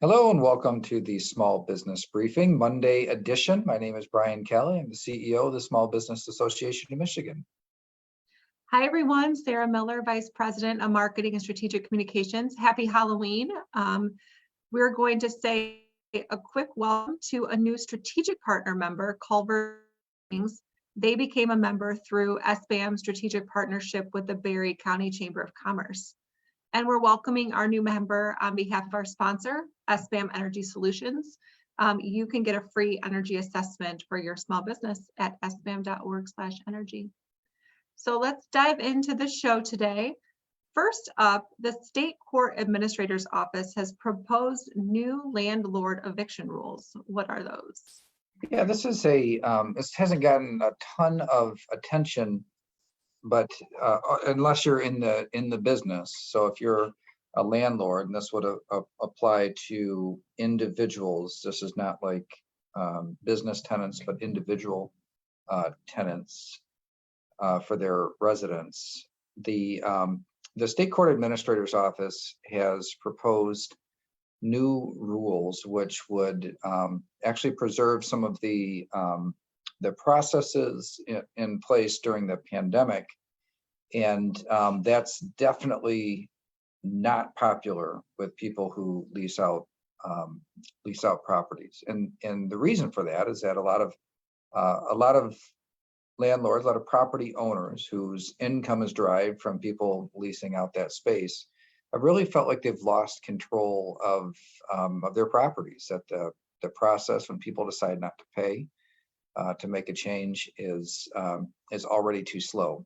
Hello and welcome to the Small Business Briefing Monday edition. My name is Brian Calley. I'm the CEO of the Small Business Association of Michigan. Hi everyone, Sarah Miller, Vice President of Marketing and Strategic Communications. Happy Halloween. We're going to say a quick welcome to a new strategic partner member, Culver. They became a member through SBAM strategic partnership with the Berry County Chamber of Commerce. And we're welcoming our new member on behalf of our sponsor, SBAM Energy Solutions. You can get a free energy assessment for your small business at sbam.org/energy. So let's dive into the show today. First up, the State Court Administrator's Office has proposed new landlord eviction rules. What are those? Yeah, this hasn't gotten a ton of attention, but unless you're in the business. So if you're a landlord, and this would apply to individuals, this is not like business tenants, but individual tenants for their residents. The State Court Administrator's Office has proposed new rules which would actually preserve some of the processes in place during the pandemic, and that's definitely not popular with people who lease out properties. And the reason for that is that a lot of landlords, a lot of property owners whose income is derived from people leasing out that space, have really felt like they've lost control of their properties. That the process when people decide not to pay to make a change is already too slow.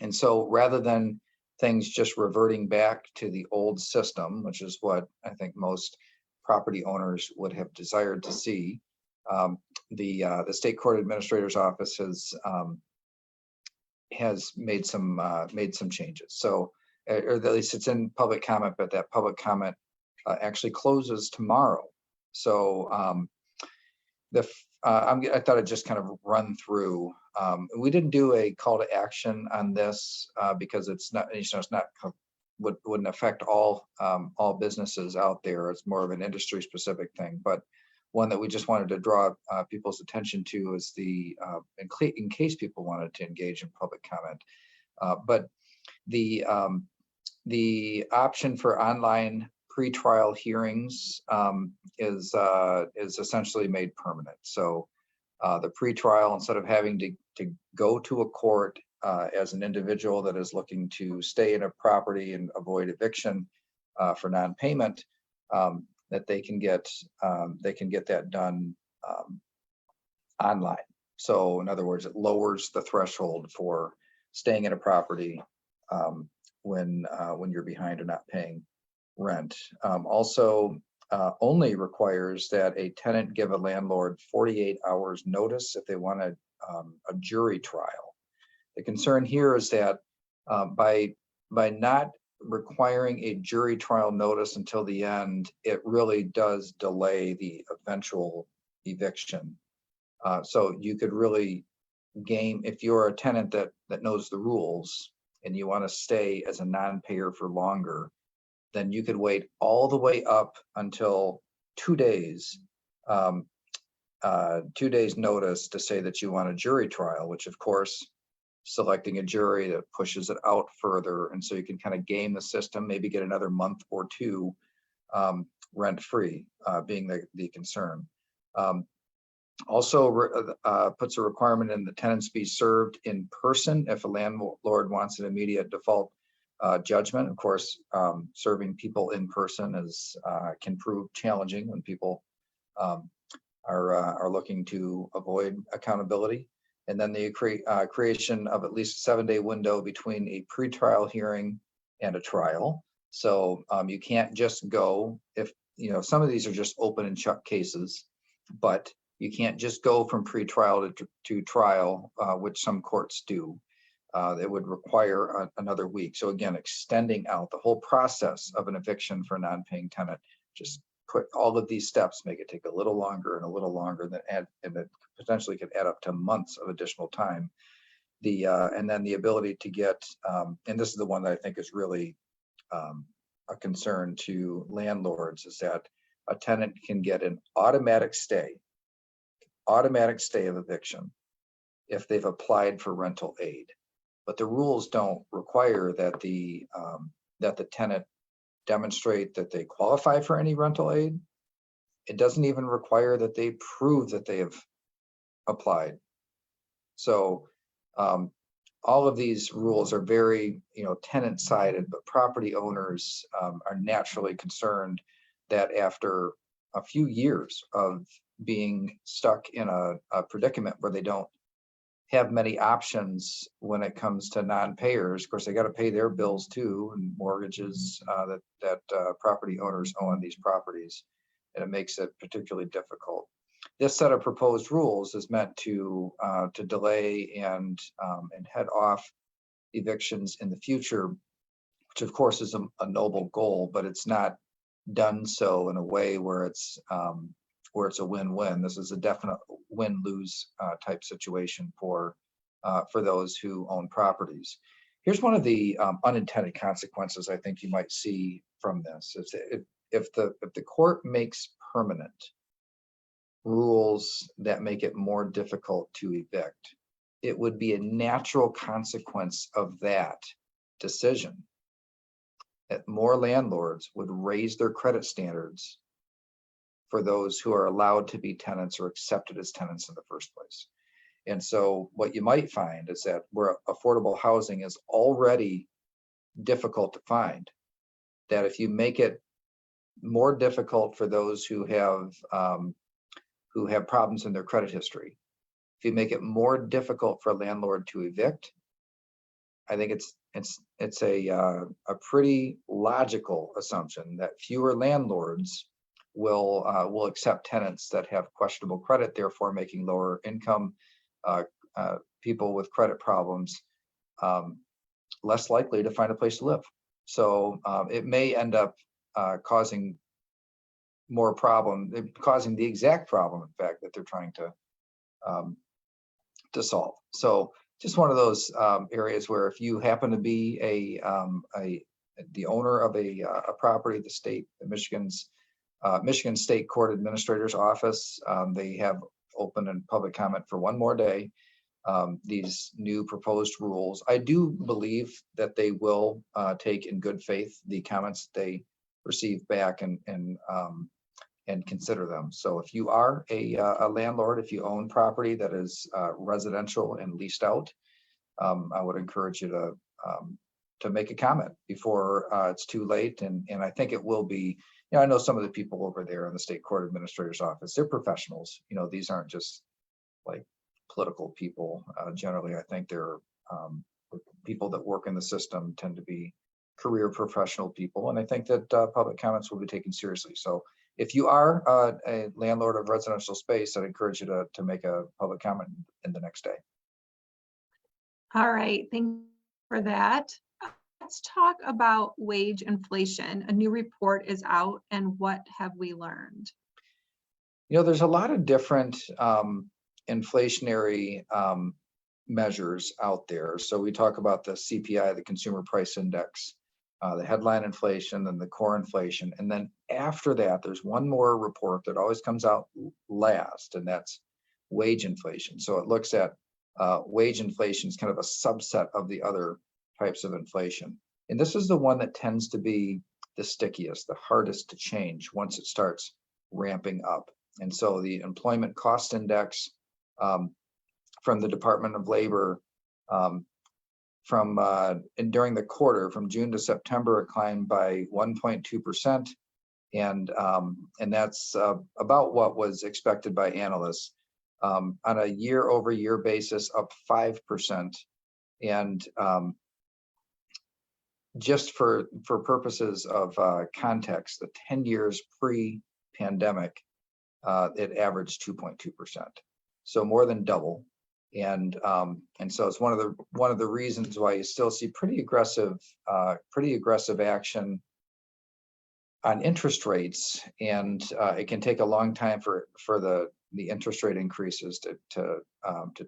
And so rather than things just reverting back to the old system, which is what I think most property owners would have desired to see, the State Court Administrator's Office has made some changes. So, or at least it's in public comment, but that public comment actually closes tomorrow. So I thought I'd just kind of run through. We didn't do a call to action on this because it's not, it's not wouldn't affect all businesses out there. It's more of an industry specific thing, but one that we just wanted to draw people's attention to is in case people wanted to engage in public comment. But the option for online pretrial hearings is essentially made permanent. So the pretrial, instead of having to go to a court as an individual that is looking to stay in a property and avoid eviction for non-payment, that they can get that done online. So in other words, it lowers the threshold for staying in a property when you're behind or not paying rent. Also only requires that a tenant give a landlord 48 hours notice if they want a jury trial. The concern here is that by not requiring a jury trial notice until the end, it really does delay the eventual eviction. So you could really game, if you're a tenant that knows the rules and you want to stay as a non-payer for longer, then you could wait all the way up until 2 days, 2 days notice to say that you want a jury trial, which of course, selecting a jury that pushes it out further. And so you can kind of game the system, maybe get another month or two rent-free, being the concern. Also puts a requirement in the tenants be served in person if a landlord wants an immediate default judgment. Of course, serving people in person can prove challenging when people are looking to avoid accountability. And then the creation of at least a 7-day window between a pretrial hearing and a trial. So you can't just go, if some of these are just open and shut cases, but you can't just go from pretrial to trial, which some courts do. It would require another week. So again, extending out the whole process of an eviction for a non-paying tenant, just put all of these steps, make it take a little longer and a little longer, and it potentially could add up to months of additional time. And then the ability to get, and this is the one that I think is really a concern to landlords, is that a tenant can get an automatic stay of eviction if they've applied for rental aid. But the rules don't require that the tenant demonstrate that they qualify for any rental aid. It doesn't even require that they prove that they have applied. So all of these rules are very, tenant sided, but property owners are naturally concerned that after a few years of being stuck in a predicament where they don't have many options when it comes to non-payers. Of course, they got to pay their bills too, and mortgages that property owners owe on these properties, and it makes it particularly difficult. This set of proposed rules is meant to delay and head off evictions in the future, which of course is a noble goal, but it's not done so in a way where it's a win-win. This is a definite win-lose type situation for those who own properties. Here's one of the unintended consequences I think you might see from this: is if the court makes permanent rules that make it more difficult to evict, it would be a natural consequence of that decision that more landlords would raise their credit standards for those who are allowed to be tenants or accepted as tenants in the first place. And so what you might find is that where affordable housing is already difficult to find, that if you make it more difficult for those who have problems in their credit history, if you make it more difficult for a landlord to evict, I think it's a pretty logical assumption that fewer landlords will accept tenants that have questionable credit, therefore making lower income people with credit problems less likely to find a place to live. So it may end up causing more problem, causing the exact problem, in fact, that they're trying to solve. So just one of those areas where if you happen to be the owner of a property, the Michigan State Court Administrator's Office, they have open and public comment for one more day. These new proposed rules, I do believe that they will take in good faith the comments they receive back and consider them. So if you are a landlord, if you own property that is residential and leased out, I would encourage you to make a comment before it's too late. And I think it will be, I know some of the people over there in the State Court Administrator's Office, they're professionals. These aren't just like political people. Generally, I think they're people that work in the system tend to be career professional people. And I think that public comments will be taken seriously. So if you are a landlord of residential space, I'd encourage you to make a public comment in the next day. All right, thank you for that. Let's talk about wage inflation. A new report is out, and what have we learned? There's a lot of different inflationary measures out there. So we talk about the CPI, the Consumer Price Index, the headline inflation, and the core inflation. And then after that, there's one more report that always comes out last, and that's wage inflation. So it looks at wage inflation is kind of a subset of the other types of inflation. And this is the one that tends to be the stickiest, the hardest to change once it starts ramping up. And so the employment cost index from the Department of Labor and during the quarter from June to September, it climbed by 1.2%. And that's about what was expected by analysts. On a year-over-year basis, up 5%. And just for purposes of context, the 10 years pre-pandemic, it averaged 2.2%. So more than double. And so it's one of the reasons why you still see pretty aggressive action on interest rates, and it can take a long time for the interest rate increases to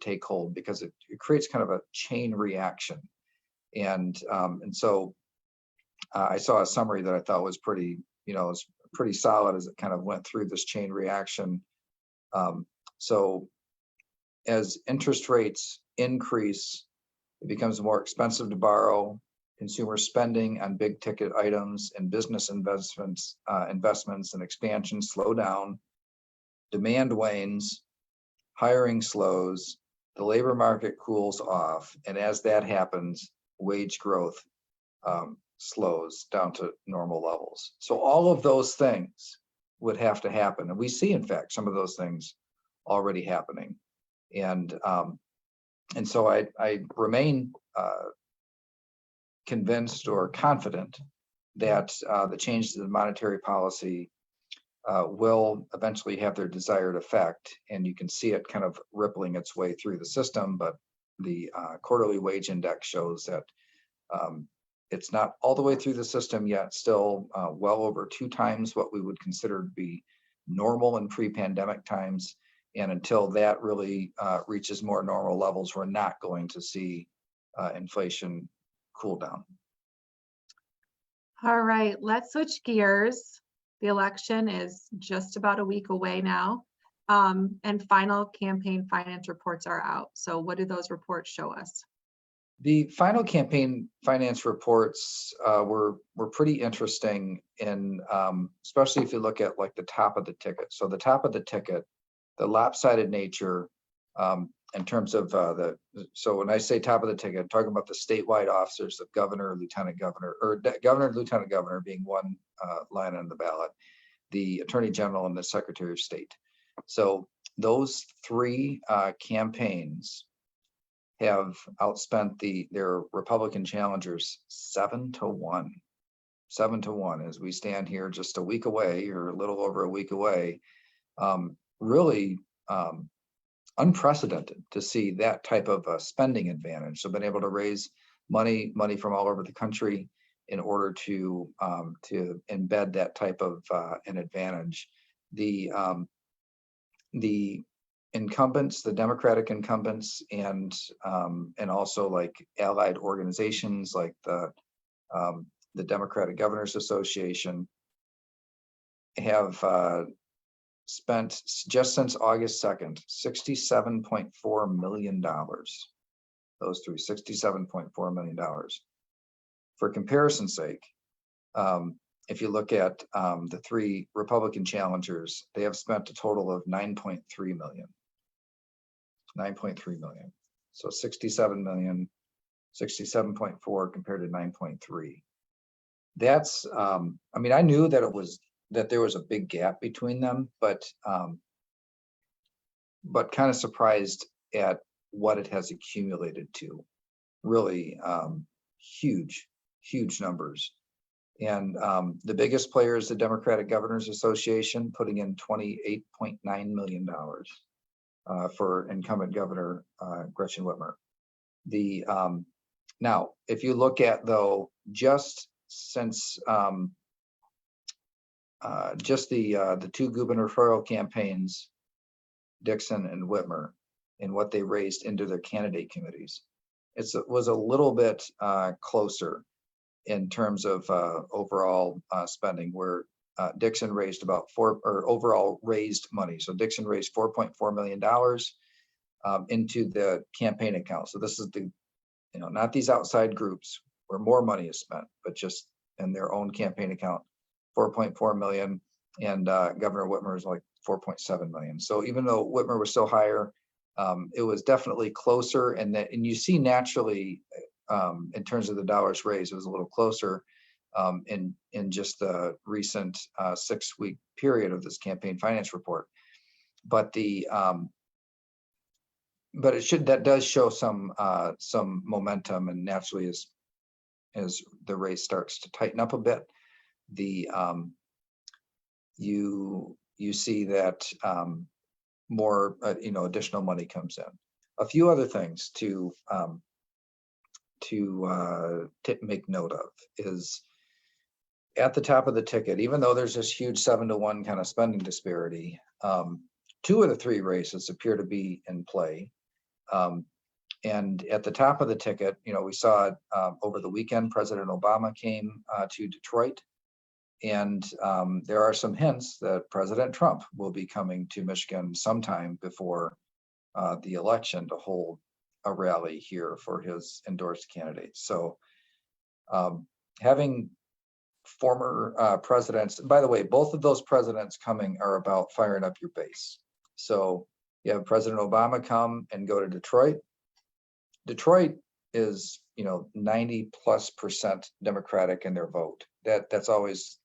take hold, because it creates kind of a chain reaction. And so I saw a summary that I thought was pretty pretty solid as it kind of went through this chain reaction. So as interest rates increase, it becomes more expensive to borrow. Consumer spending on big ticket items and business investments and expansion slow down. Demand wanes, hiring slows, the labor market cools off, and as that happens, wage growth slows down to normal levels. So all of those things would have to happen, and we see, in fact, some of those things already happening. And so I remain convinced or confident that the changes in monetary policy will eventually have their desired effect, and you can see it kind of rippling its way through the system. But the quarterly wage index shows that it's not all the way through the system yet, still well over 2 times what we would consider to be normal in pre-pandemic times. And until that really reaches more normal levels, we're not going to see inflation cool down. All right, let's switch gears. The election is just about a week away now, and final campaign finance reports are out. So what do those reports show us? The final campaign finance reports were pretty interesting, in especially if you look at like the top of the ticket. So the top of the ticket, the lopsided nature in terms of so when I say top of the ticket, I'm talking about the statewide officers of governor, lieutenant governor, or governor, lieutenant governor being one line on the ballot, the attorney general, and the secretary of state. So those 3 campaigns have outspent their Republican challengers 7-1. 7-1 as we stand here just a week away, or a little over a week away. Really unprecedented to see that type of spending advantage. So been able to raise money from all over the country in order to embed that type of an advantage. The incumbents, the Democratic incumbents, and also like allied organizations like the Democratic Governors Association have spent just since August 2nd, $67.4 million. Those 3, $67.4 million. For comparison's sake, if you look at the 3 Republican challengers, they have spent a total of $9.3 million. 9.3 million. So 67 million, 67.4 compared to 9.3. That's, I mean, I knew that there was a big gap between them, but kind of surprised at what it has accumulated to. Really huge numbers. And the biggest player is the Democratic Governors Association, putting in $28.9 million for incumbent Governor Gretchen Whitmer. Now, if you look at, though, just since just the 2 gubernatorial campaigns, Dixon and Whitmer, and what they raised into their candidate committees, it was a little bit closer in terms of overall spending, where Dixon raised about overall raised money. So Dixon raised $4.4 million into the campaign account. So this is not these outside groups where more money is spent, but just in their own campaign account, 4.4 million, and Governor Whitmer is like 4.7 million. So even though Whitmer was still higher, it was definitely closer, and you see naturally in terms of the dollars raised, it was a little closer in just the recent 6-week period of this campaign finance report. But that does show some momentum, and naturally as the race starts to tighten up a bit, you see that more additional money comes in. A few other things to make note of is, at the top of the ticket, even though there's this huge 7-1 kind of spending disparity, 2 of the 3 races appear to be in play. And at the top of the ticket, we saw over the weekend, President Obama came to Detroit And there are some hints that President Trump will be coming to Michigan sometime before the election to hold a rally here for his endorsed candidates. So having former presidents, by the way, both of those presidents coming are about firing up your base. So you have President Obama come and go to Detroit. Detroit is, 90+% Democratic in their vote. That's always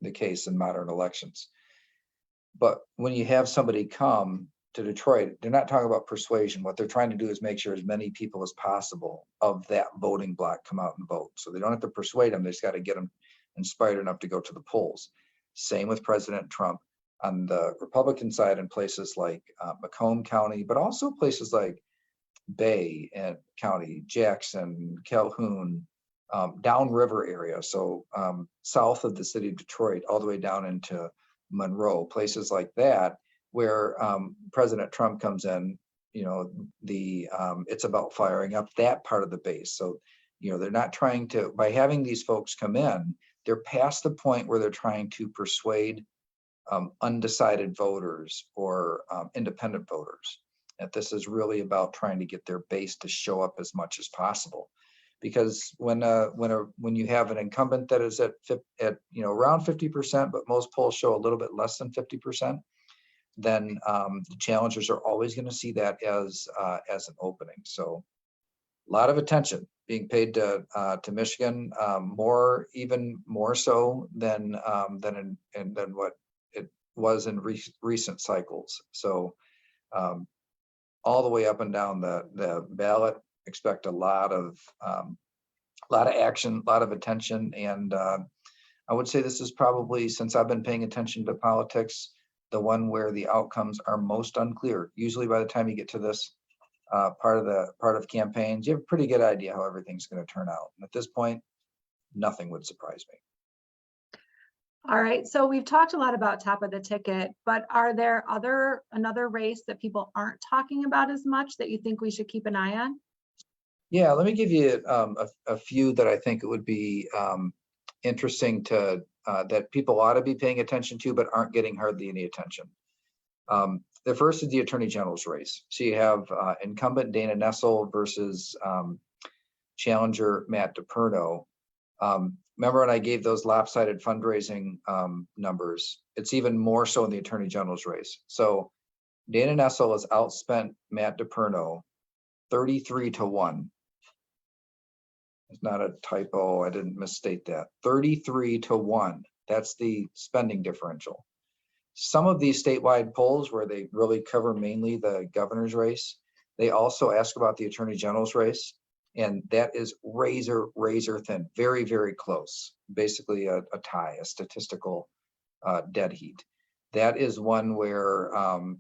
the case in modern elections. But when you have somebody come to Detroit, they're not talking about persuasion. What they're trying to do is make sure as many people as possible of that voting block come out and vote. So they don't have to persuade them. They just got to get them inspired enough to go to the polls. Same with President Trump on the Republican side in places like Macomb County, but also places like Bay and County, Jackson, Calhoun, downriver area. So south of the city of Detroit, all the way down into Monroe, places like that, where President Trump comes in, it's about firing up that part of the base. So, they're not trying to, by having these folks come in, they're past the point where they're trying to persuade undecided voters or independent voters. That this is really about trying to get their base to show up as much as possible. Because when you have an incumbent that is at around 50%, but most polls show a little bit less than 50%, then the challengers are always going to see that as an opening. So a lot of attention being paid to Michigan, even more so than what it was in recent cycles. So all the way up and down the ballot, expect a lot of action, a lot of attention, and I would say this is probably, since I've been paying attention to politics, the one where the outcomes are most unclear. Usually by the time you get to this part of campaigns, you have a pretty good idea how everything's going to turn out. And at this point, nothing would surprise me. All right, so we've talked a lot about top of the ticket, but are there another race that people aren't talking about as much that you think we should keep an eye on? Yeah, let me give you a few that I think it would be interesting to that people ought to be paying attention to, but aren't getting hardly any attention. The first is the Attorney General's race. So you have incumbent Dana Nessel versus challenger Matt DePerno. Remember when I gave those lopsided fundraising numbers? It's even more so in the Attorney General's race. So Dana Nessel has outspent Matt DePerno 33-1. It's not a typo. I didn't misstate that. 33-1. That's the spending differential. Some of these statewide polls where they really cover mainly the governor's race, they also ask about the Attorney General's race. And that is razor thin, very, very close. Basically a tie, a statistical dead heat. That is one where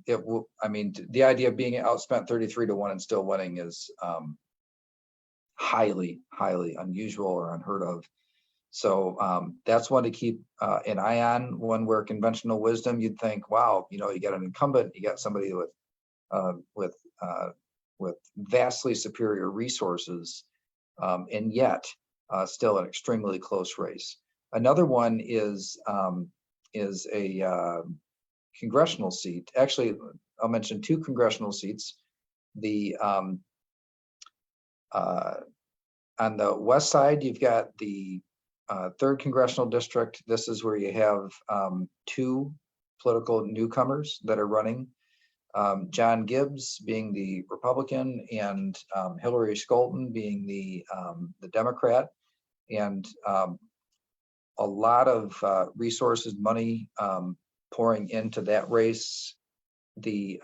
the idea of being outspent 33-1 and still winning is highly unusual or unheard of. So that's one to keep an eye on. One where conventional wisdom, you'd think, wow, you got an incumbent, you got somebody with vastly superior resources, and yet still an extremely close race. Another one is a congressional seat. Actually, I'll mention two congressional seats. The on the west side, you've got the 3rd Congressional District. This is where you have two political newcomers that are running. John Gibbs being the Republican and Hillary Scholten being the Democrat, and a lot of resources, money pouring into that race. The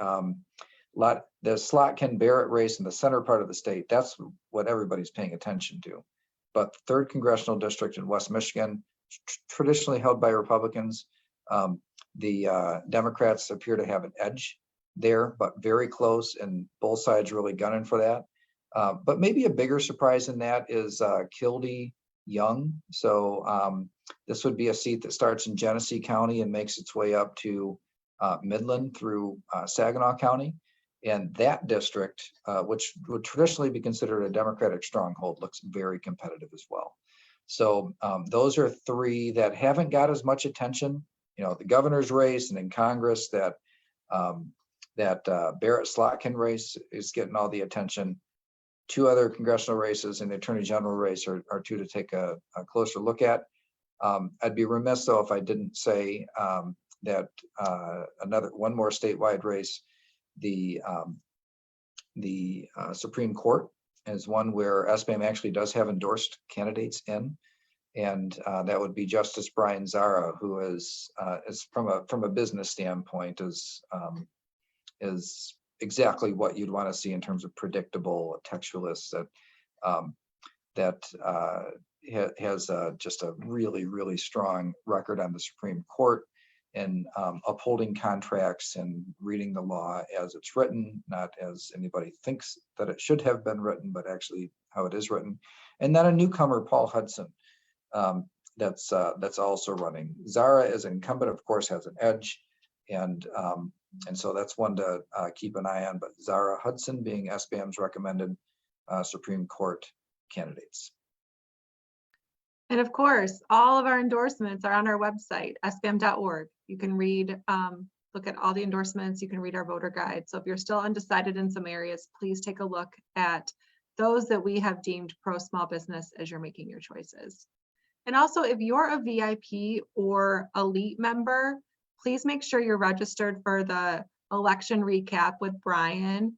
Slotkin Barrett race in the center part of the state, that's what everybody's paying attention to. But the 3rd Congressional District in West Michigan, traditionally held by Republicans, the Democrats appear to have an edge there, but very close, and both sides really gunning for that. But maybe a bigger surprise than that is Calley Young. So this would be a seat that starts in Genesee County and makes its way up to Midland through Saginaw County. And that district, which would traditionally be considered a Democratic stronghold, looks very competitive as well. So those are three that haven't got as much attention. You know, the governor's race and in Congress, that Barrett-Slotkin race is getting all the attention. Two other congressional races and the attorney general race are two to take a closer look at. I'd be remiss though if I didn't say that one more statewide race, the Supreme Court, is one where SBAM actually does have endorsed candidates in, and that would be Justice Brian Zara, who is from a business standpoint is exactly what you'd want to see in terms of predictable textualists that has just a really strong record on the Supreme Court in upholding contracts and reading the law as it's written, not as anybody thinks that it should have been written, but actually how it is written. And then a newcomer, Paul Hudson, that's also running. Zara, as an incumbent, of course, has an edge, and so that's one to keep an eye on. But Zara Hudson being SBAM's recommended Supreme Court candidates. And of course, all of our endorsements are on our website, sbam.org. You can read, look at all the endorsements. You can read our voter guide. So if you're still undecided in some areas, please take a look at those that we have deemed pro small business as you're making your choices. And also, if you're a VIP or elite member, please make sure you're registered for the election recap with Brian,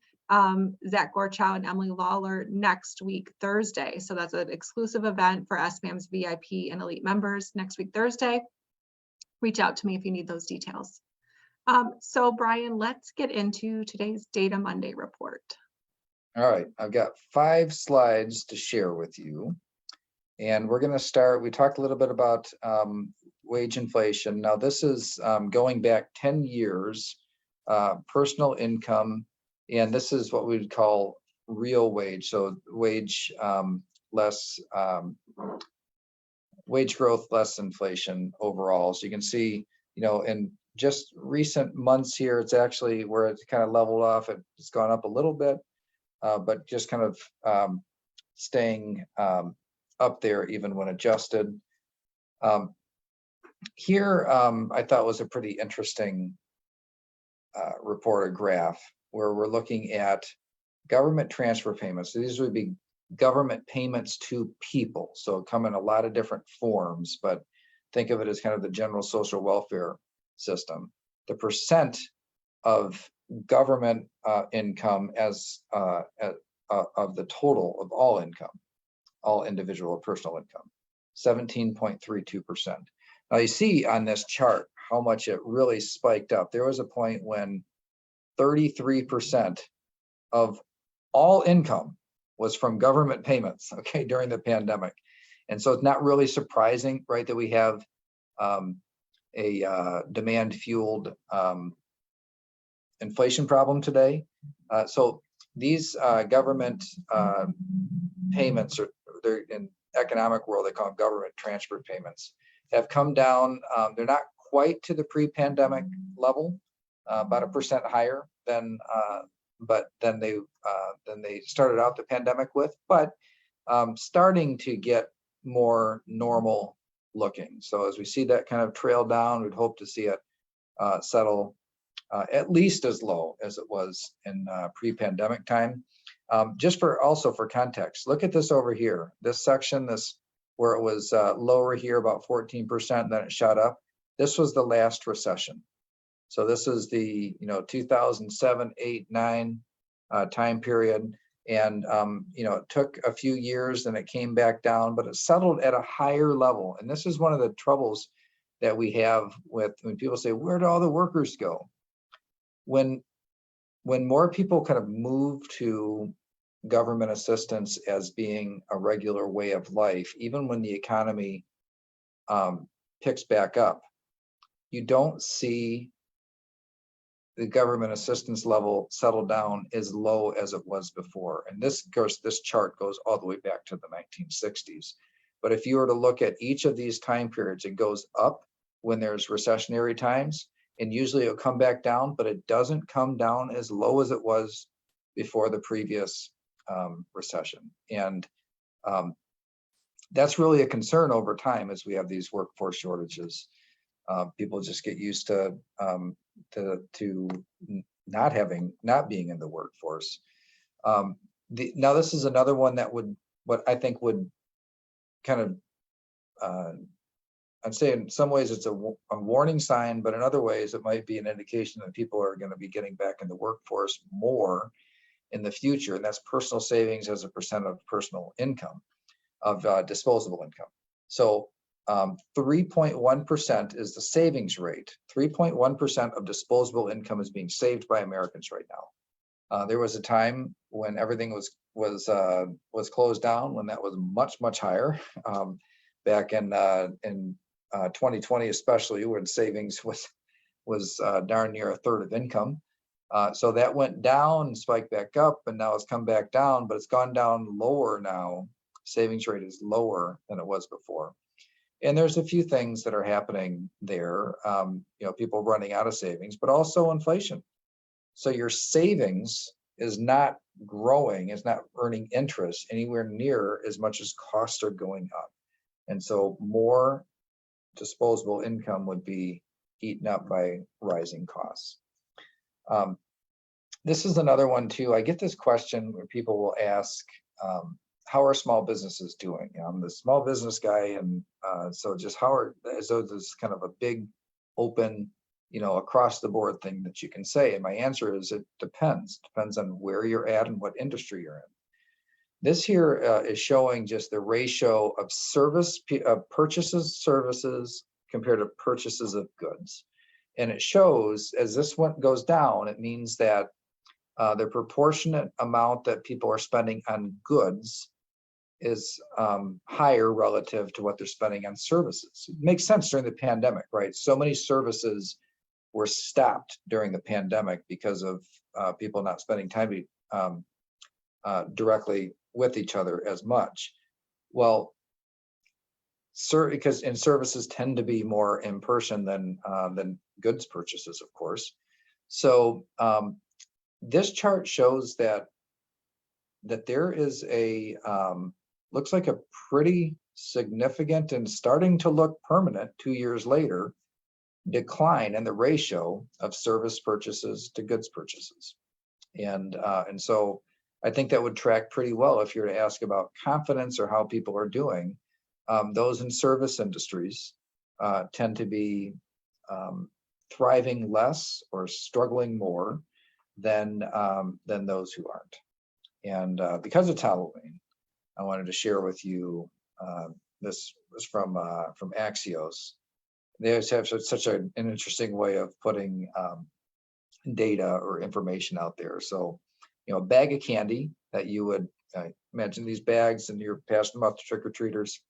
Zach Gorchow, and Emily Lawler next week, Thursday. So that's an exclusive event for SBAM's VIP and elite members next week, Thursday. Reach out to me if you need those details. So Brian, let's get into today's Data Monday report. All right, I've got 5 slides to share with you. And we're going to start, we talked a little bit about wage inflation. Now this is going back 10 years, personal income, and this is what we would call real wage. So wage wage growth less inflation overall. So you can see, you know, in just recent months here, it's actually where it's kind of leveled off. It's gone up a little bit, but just kind of staying up there even when adjusted. Here, I thought was a pretty interesting report or graph where we're looking at government transfer payments. So these would be government payments to people. So come in a lot of different forms, but think of it as kind of the general social welfare system. The percent of government income as of the total of all income, all individual or personal income, 17.32%. Now you see on this chart how much it really spiked up. There was a point when 33% of all income was from government payments, okay, during the pandemic. And so it's not really surprising, right, that we have a demand-fueled inflation problem today. So these government payments, or they're in economic world, they call them government transfer payments, have come down. They're not quite to the pre-pandemic level, about 1% higher than they started out the pandemic with, but starting to get more normal looking. So as we see that kind of trail down, we'd hope to see it settle at least as low as it was in pre-pandemic time. Just also for context, look at this over here. This section, where it was lower here, about 14%, then it shot up. This was the last recession. So this is the 2007, 8, 9 time period, and it took a few years, then it came back down, but it settled at a higher level. And this is one of the troubles that we have with when people say, "Where do all the workers go?" When more people kind of move to government assistance as being a regular way of life, even when the economy picks back up, you don't see the government assistance level settle down as low as it was before. And this chart goes all the way back to the 1960s. But if you were to look at each of these time periods, it goes up when there's recessionary times, and usually it'll come back down, but it doesn't come down as low as it was before the previous recession. And that's really a concern over time as we have these workforce shortages. People just get used to not being in the workforce. Now this is another one that what I think would kind of, I'd say in some ways it's a warning sign, but in other ways it might be an indication that people are going to be getting back in the workforce more in the future, and that's personal savings as a percent of personal income, of disposable income. So 3.1% is the savings rate. 3.1% of disposable income is being saved by Americans right now. There was a time when everything was closed down, when that was much higher. Back in 2020, especially, when savings was darn near a third of income. So that went down and spiked back up, and now it's come back down, but it's gone down lower now. Savings rate is lower than it was before. And there's a few things that are happening there. People running out of savings, but also inflation. So your savings is not growing, is not earning interest anywhere near as much as costs are going up. And so more disposable income would be eaten up by rising costs. This is another one too. I get this question where people will ask, how are small businesses doing? I'm the small business guy, and so just as though there's kind of a big open, across the board thing that you can say. And my answer is it depends on where you're at and what industry you're in. This here is showing just the ratio of purchases, services compared to purchases of goods. And it shows as this one goes down, it means that the proportionate amount that people are spending on goods is higher relative to what they're spending on services. It makes sense during the pandemic, right? So many services were stopped during the pandemic because of people not spending time directly with each other as much. Well, because services tend to be more in person than goods purchases, of course. So this chart shows that there is looks like a pretty significant and starting to look permanent 2 years later decline in the ratio of service purchases to goods purchases. And so I think that would track pretty well if you're to ask about confidence or how people are doing. Those in service industries tend to be thriving less or struggling more than those who aren't. And because it's Halloween, I wanted to share with you this was from Axios. They have such an interesting way of putting data or information out there. So, a bag of candy that you would imagine these bags and you're passing them out to trick-or-treaters.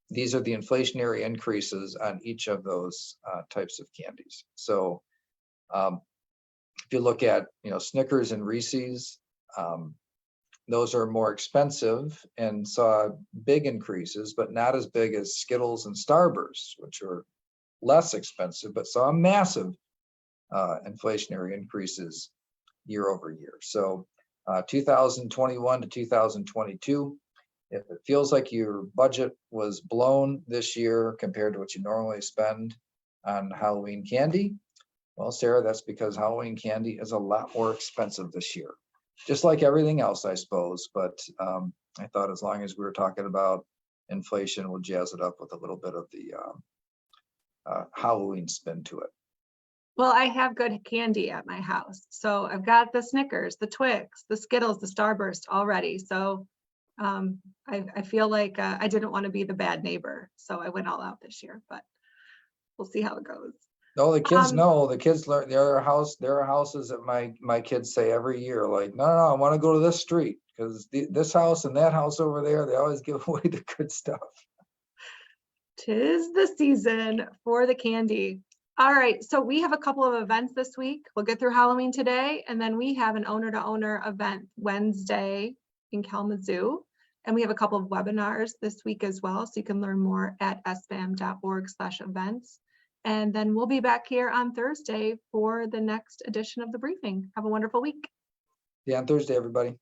These are the inflationary increases on each of those types of candies. So if you look at, Snickers and Reese's, those are more expensive and saw big increases, but not as big as Skittles and Starburst, which are less expensive, but saw massive inflationary increases year over year. So 2021 to 2022, if it feels like your budget was blown this year compared to what you normally spend on Halloween candy, well, Sarah, that's because Halloween candy is a lot more expensive this year. Just like everything else, I suppose. But I thought as long as we were talking about inflation, we'll jazz it up with a little bit of the Halloween spin to it. Well, I have good candy at my house. So I've got the Snickers, the Twix, the Skittles, the Starburst already. So I feel like I didn't want to be the bad neighbor. So I went all out this year, but we'll see how it goes. No, the kids know. The kids learn. There are houses that my kids say every year, like, no, I want to go to this street because this house and that house over there, they always give away the good stuff. 'Tis the season for the candy. All right, so we have a couple of events this week. We'll get through Halloween today, and then we have an owner-to-owner event Wednesday in Kalamazoo. And we have a couple of webinars this week as well, so you can learn more at sbam.org/events. And then we'll be back here on Thursday for the next edition of the briefing. Have a wonderful week. Yeah, on Thursday, everybody.